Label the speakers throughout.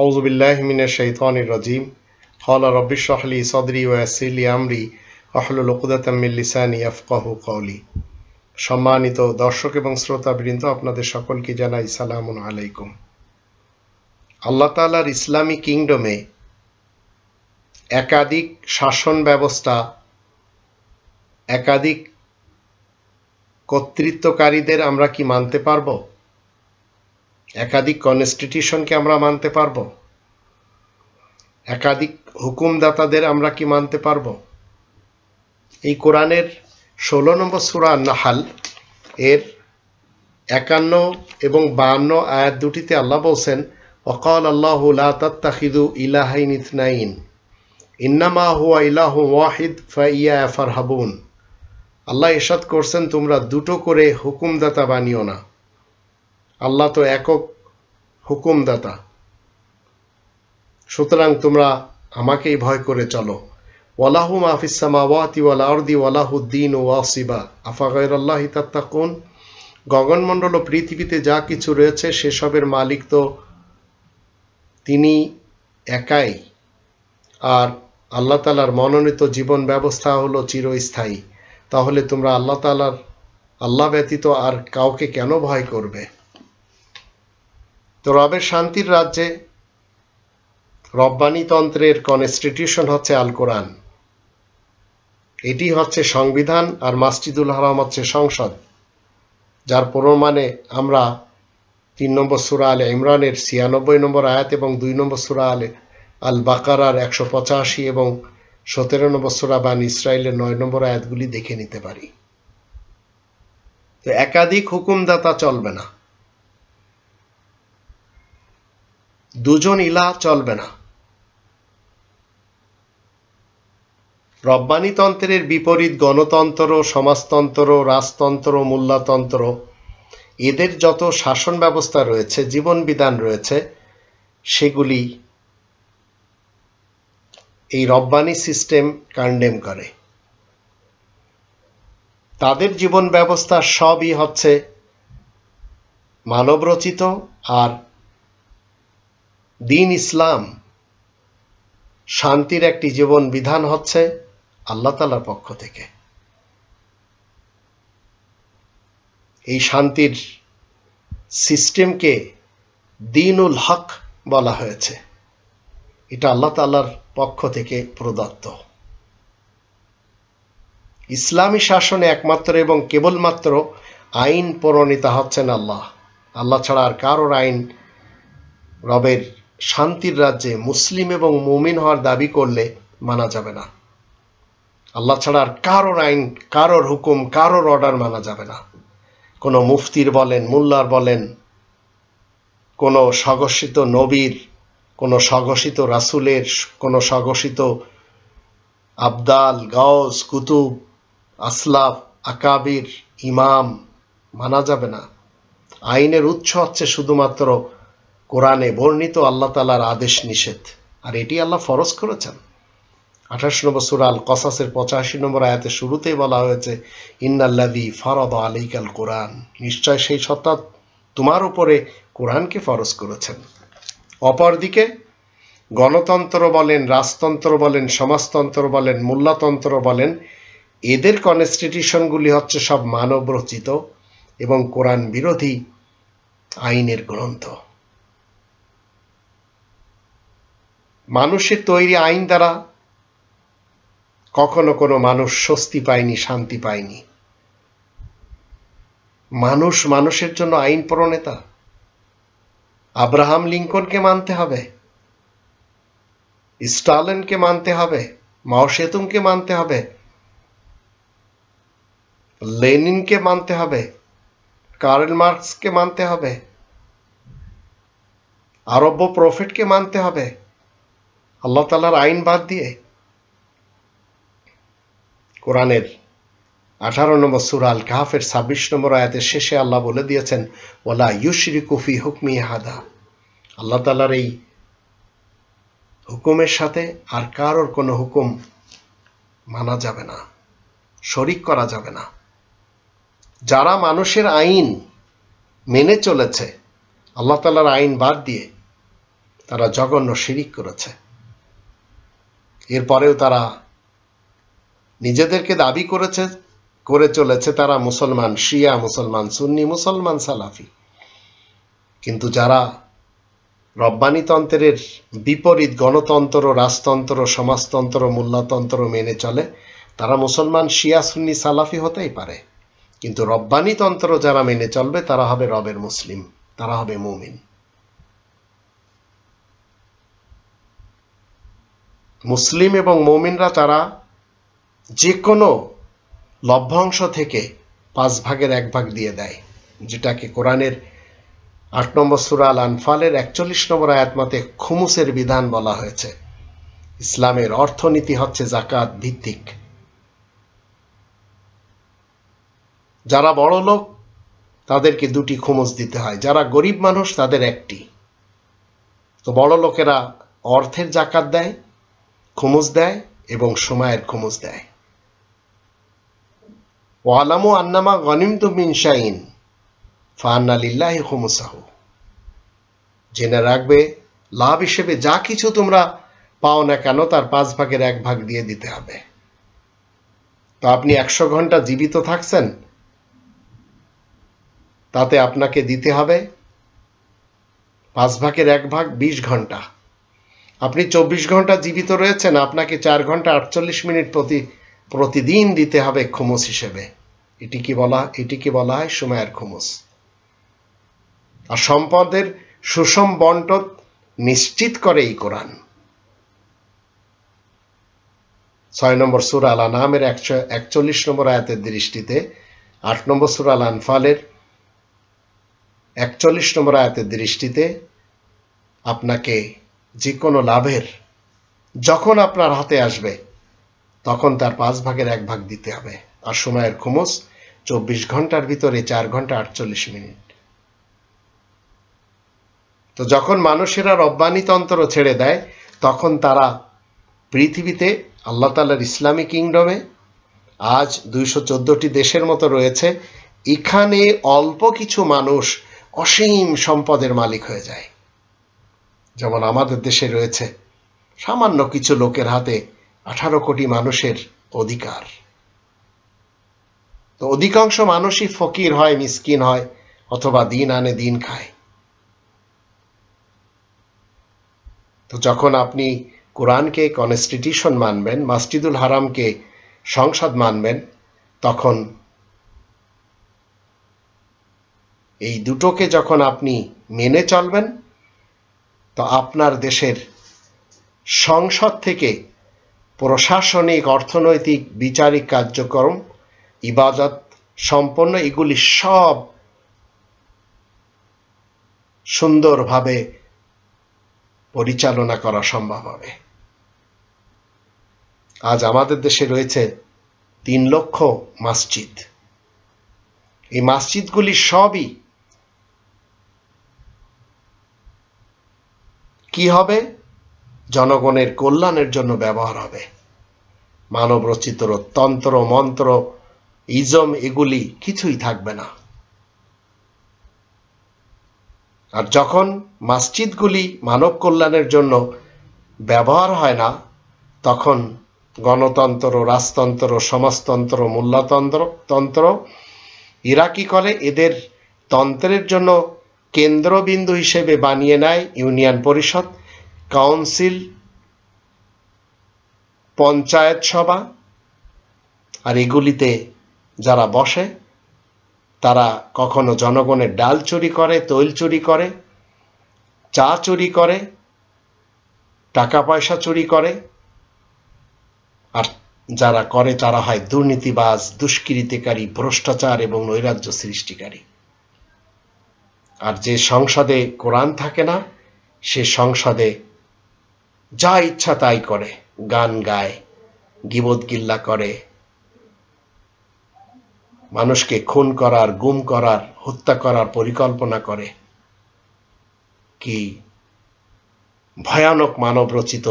Speaker 1: আউযু বিল্লাহি মিনাশ শাইতানির রাজিম। ক্বালা রাব্বি ইশরাহ লি সাদরি ওয়া ইয়াসসির লি আমরি ওয়াহলুল উকদাতাম মিন লিসানি ইয়াফকাহু কওলি। সম্মানিত দর্শক এবং শ্রোতাবৃন্দ, আপনাদের সকলকে জানাই সালামুন আলাইকুম। আল্লাহ তাআলার ইসলামী কিংডমে একাধিক শাসন ব্যবস্থা, একাধিক কর্তৃত্বকারীদের আমরা কি মানতে পারবো? একাধিক কনস্টিটিউশনকে আমরা মানতে পারবো? একাধিক হুকুমদাতাদের আমরা কি মানতে পারবো? এই কোরআনের 16 নম্বর সূরা আন-নাহল এর 51 এবং 52 আয়াত দুটিতে আল্লাহ বলছেন, ওয়াকাল আল্লাহু লা তাত্তাখিযু ইলাহাইন ইথনাইন ইন্নামা হুয়া ইলাহু ওয়াহিদ ফাইয়া ফারহাবুন। আল্লাহ ইরশাদ করছেন, তোমরা দুটো করে হুকুমদাতা বানিও না। আল্লাহ তো একক হুকুমদাতা, সুতরাং তোমরা আমাকেই ভয় করে চলো। ওয়ালাহু মা ফিস সামাওয়াতি ওয়াল আরদি ওয়ালাহুদ্দিন ওয়াসিবা আফা গায়রাল্লাহি তাত্তাকুন। গগনমণ্ডল ও পৃথিবীতে যা কিছু রয়েছে সেসবের মালিক তো তিনি একাই, আর আল্লাহ তাআলার মনোনীত জীবন ব্যবস্থা হলো চিরস্থায়ী। তাহলে তোমরা আল্লাহ ব্যতীত আর কাউকে কেন ভয় করবে? তো রবের শান্তির রাজ্যে রব্বানিতন্ত্রের কনস্টিটিউশন হচ্ছে আল কোরআন। এটি হচ্ছে সংবিধান, আর মাসজিদুল হারাম হচ্ছে সংসদ, যার প্রমাণে আমরা 3 নম্বর সূরা আলে ইমরানের 96 নম্বর আয়াত এবং 2 নম্বর সূরা আল বাকারার 185 এবং 17 নম্বর সূরা বানী ইসরাইলের 9 নম্বর আয়াতগুলি দেখে নিতে পারি। তো একাধিক হুকুমদাতা চলবে না, দুজন ইলাহ চলবে না। রব্বানিতন্ত্রের বিপরীত গণতন্ত্র, সমাজতন্ত্র, রাজতন্ত্র, মোল্লাতন্ত্র, এদের যত শাসন ব্যবস্থা রয়েছে, জীবন বিধান রয়েছে, সেগুলি এই রব্বানি সিস্টেম কন্ডেম করে। তাদের জীবন ব্যবস্থা সবই হচ্ছে মানবরচিত, আর দ্বীন ইসলাম, শান্তির একটি জীবন বিধান হচ্ছে আল্লাহ তাআলার পক্ষ থেকে। এই শান্তির সিস্টেমকে দ্বীনুল হক বলা হয়েছে। এটা আল্লাহ তাআলার পক্ষ থেকে প্রদত্ত। ইসলামী শাসনে একমাত্র এবং কেবলমাত্র আইন প্রণেতা হচ্ছেন আল্লাহ। আল্লাহ ছাড়া আর কারোর আইন রবের শান্তির রাজ্যে মুসলিম এবং মুমিন হওয়ার দাবি করলে মানা যাবে না। আল্লাহ ছাড়া আর কারোর আইন, কারোর হুকুম, কারোর অর্ডার মানা যাবে না। কোনো মুফতির বলেন, মুল্লার বলেন, কোনো স্বঘোষিত নবীর, কোনো স্বঘোষিত রাসূলের, কোনো স্বঘোষিত আবদাল, গাউস, কুতুব, আসলাফ, আকাবির, ইমাম মানা যাবে না। আইনের উৎস হচ্ছে শুধুমাত্র কোরআনে বর্ণিত আল্লাহ তাআলার আদেশ নিষেধ, আর এটি আল্লাহ ফরজ করেছেন। 28 নম্বর সূরা আল কসাসের 85 নম্বর আয়াতের শুরুতেই বলা হয়েছে, ইন্নাল্লাযী ফারাদা আলাইকাল কোরআন, নিশ্চয় সেই সত্তা তোমার উপরে কোরআনকে ফরজ করেছেন। অপরদিকে গণতন্ত্র বলেন, রাজতন্ত্র বলেন, সমাজতন্ত্র বলেন, মোল্লাতন্ত্র বলেন, এদের কনস্টিটিউশনগুলি হচ্ছে সব মানব রচিত এবং কোরআন বিরোধী আইনের গ্রন্থ। মানুষের তৈরি আইন দ্বারা কখনো কোনো মানুষ স্বস্তি পায়নি, শান্তি পায়নি। মানুষ মানুষের জন্য আইন প্রণেতা। আব্রাহাম লিঙ্কনকে মানতে হবে, স্টালিনকে মানতে হবে, মাও সেতুংকে মানতে হবে, লেনিনকে মানতে হবে, কার্ল মার্কসকে মানতে হবে, আরব্য প্রফেটকে মানতে হবে, আল্লাহ তাআলার আইন বাদ দিয়ে। কোরআনের 18 নম্বর সূরা আল কাহফের 26 নম্বর আয়াতের শেষে আল্লাহ বলে দিয়েছেন, ওয়ালা ইউশরিকু ফি হুকমি আহাদা। আল্লাহ তাআলার এই হুকুমের সাথে আর কারোর কোনো হুকুম মানা যাবে না, শরীক করা যাবে না। যারা মানুষের আইন মেনে চলেছে, আল্লাহ তাআলার আইন বাদ দিয়ে, তারা জঘন্য শিরিক করেছে। এরপরেও তারা নিজেদেরকে দাবি করে চলেছে তারা মুসলমান, শিয়া মুসলমান, সুন্নি মুসলমান, সালাফি। কিন্তু যারা রব্বানিতন্ত্রের বিপরীত গণতন্ত্র, রাজতন্ত্র, সমাজতন্ত্র, মোল্লাতন্ত্র মেনে চলে, তারা মুসলমান, শিয়া, সুন্নি, সালাফি হতেই পারে, কিন্তু রব্বানিতন্ত্র যারা মেনে চলবে তারা হবে রবের মুসলিম, তারা হবে মুমিন। মুসলিম এবং মুমিনরা তারা যে কোনো লভ্যাংশ থেকে 5 ভাগের 1 ভাগ দিয়ে দেয়, যেটাকে কোরআনের 8 নম্বর সূরা আল আনফালের 41 নম্বর আয়াত মতে খুমুসের বিধান বলা হয়েছে। ইসলামের অর্থনীতি হচ্ছে যাকাত ভিত্তিক। যারা বড় লোক তাদেরকে 2টি খুমুস দিতে হয়, যারা গরিব মানুষ তাদের 1টি। তো বড় লোকেরা অর্থের যাকাত দেয়, খুমুস দেয় এবং সময়ের খুমুস দেয়। ওয়ালামু আন্নামা গনিমতুম মিন শাইইন ফাআন্না লিল্লাহি খুমুসাহু। জেনে রাখবে, লাভ হিসেবে যা কিছু তোমরা পাও না কেন তার 5 ভাগের 1 ভাগ দিয়ে দিতে হবে। তো আপনি 100 ঘন্টা জীবিত থাকছেন, তাতে আপনাকে দিতে হবে 5 ভাগের 1 ভাগ 20 ঘন্টা। আপনি 24 ঘন্টা জীবিত রয়েছেন, আপনাকে 4 ঘন্টা 48 মিনিট প্রতিদিন দিতে হবে খুমুস হিসেবে। এটিকে বলা হয় সময়ের খুমুস। আর সম্পদের সুষম বন্টন নিশ্চিত করে এই কোরআন। 6 নম্বর সূরা আল আনআমের 141 নম্বর আয়াতের দৃষ্টিতে, 8 নম্বর সূরা আল আনফালের 41 নম্বর আয়াতের দৃষ্টিতে আপনাকে যে কোনো লাভের যখন আপনার হাতে আসবে তখন তার 5 ভাগের 1 ভাগ দিতে হবে। আর সময়ের খুমুস 24 ঘন্টার ভিতরে 4 ঘন্টা 48 মিনিট। তো যখন মানুষেরা রব্বানিতন্ত্র ছেড়ে দেয় তখন তারা পৃথিবীতে আল্লাহ তাআলার ইসলামী কিংডমে আজ 214টি দেশের মতো রয়েছে, এখানে অল্প কিছু মানুষ অসীম সম্পদের মালিক হয়ে যায়। যেমন আমাদের দেশে রয়েছে সামান্য কিছু লোকের হাতে 18 কোটি মানুষের অধিকার। তো অধিকাংশ মানুষই ফকির হয়, মিসকিন হয়, অথবা দিন আনে দিন খায়। তো যখন আপনি কোরআনকে কনস্টিটিউশন মানবেন, মসজিদুল হারামকে সংসদ মানবেন, তখন এই দুটোকে যখন আপনি মেনে চলবেন, তো আপনার দেশের সংসদ থেকে প্রশাসনিক, অর্থনৈতিক, বিচারিক কার্যক্রম, ইবাদত সম্পন্ন, এগুলি সব সুন্দরভাবে পরিচালনা করা সম্ভব হবে। আজ আমাদের দেশে রয়েছে 3 লক্ষ মসজিদ। এই মসজিদগুলি সবই কি হবে? জনগণের কল্যাণের জন্য ব্যবহার হবে। মানব রচিত তন্ত্র, মন্ত্র, ইজম এগুলি কিছুই থাকবে না। আর যখন মসজিদগুলি মানব কল্যাণের জন্য ব্যবহার হয় না, তখন গণতন্ত্র, রাজতন্ত্র, সমাজতন্ত্র, মোল্লাতন্ত্র এরা কি করে? এদের তন্ত্রের জন্য কেন্দ্রবিন্দু হিসেবে বানিয়ে নেয় ইউনিয়ন পরিষদ, কাউন্সিল, পঞ্চায়েত সভা। আর এগুলিতে যারা বসে তারা কখনো জনগণের ডাল চুরি করে, তৈল চুরি করে, চা চুরি করে, টাকা পয়সা চুরি করে। আর যারা করে তারা হয় দুর্নীতিবাজ, দুষ্কৃতিকারী, ভ্রষ্টাচার এবং নৈরাজ্য সৃষ্টিকারী। আর যে সংসদে কোরআন থাকে না, সে সংসদে যা ইচ্ছা তাই করে, গান গায়, গীবত গিল্লা করে, মানুষকে খুন করার, গুম করার, হত্যা করার পরিকল্পনা করে। কি ভয়ানক মানব রচিত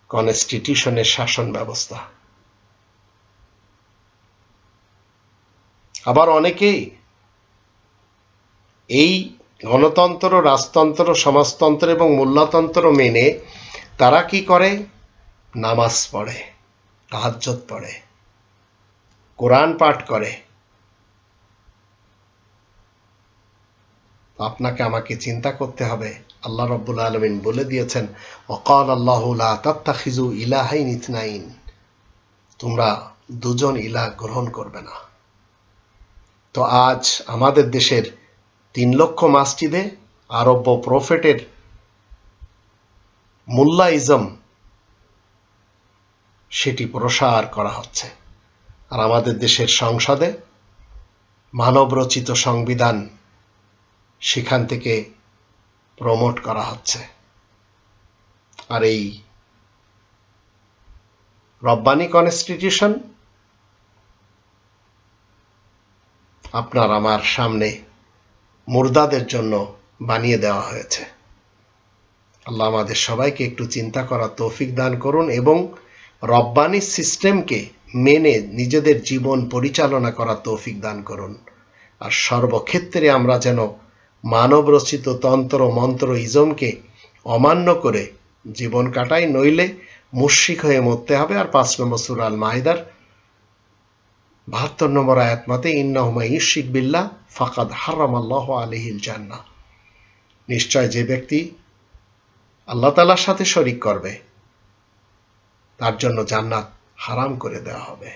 Speaker 1: কনস্টিটিউশনের শাসন ব্যবস্থা। আবার অনেকেই এই গণতন্ত্র, রাজতন্ত্র, সমাজতন্ত্র এবং মোল্লাতন্ত্র মেনে তারা কি করে? নামাজ পড়ে, তাহাজ্জুদ পড়ে, কোরআন পাঠ করে। আপনাকে আমাকে চিন্তা করতে হবে। আল্লাহ রাব্বুল আলামিন বলে দিয়েছেন, ওয়াকাল আল্লাহু লা তাত্তাখিযু ইলাহাইন ইথনাইন, তোমরা দুজন ইলাহ গ্রহণ করবে না। তো আজ আমাদের দেশের 3 লক্ষ মসজিদে আরব্য প্রফেটের মোল্লাইজম সেটি প্রসার করা হচ্ছে। আর আমাদের দেশের সংসদে মানবরচিত সংবিধান সেখান থেকে প্রমোট করা হচ্ছে। আর এই রব্বানি কনস্টিটিউশন আপনার আমার সামনে মুর্দাদের জন্য বানিয়ে দেওয়া হয়েছে। আল্লাহ আমাদের সবাইকে একটু চিন্তা করার তৌফিক দান করুন এবং রব্বানি সিস্টেমকে মেনে নিজেদের জীবন পরিচালনা করার তৌফিক দান করুন। আর সর্বক্ষেত্রে আমরা যেন মানবরচিত তন্ত্র মন্ত্র ইজমকে অমান্য করে জীবন কাটাই, নইলে মুশরিক হয়ে মরতে হবে। আর 5 নম্বর সূরা আল মাইদার 72 নম্বর আয়াত মতে, ইন্নাহু মান ইউশরিক বিল্লাহ ফাকাদ হারামাল্লাহু আলাইহিল জান্নাহ, নিশ্চয় যে ব্যক্তি আল্লাহ তাআলার সাথে শরীক করবে তার জন্য জান্নাত হারাম করে দেওয়া হবে।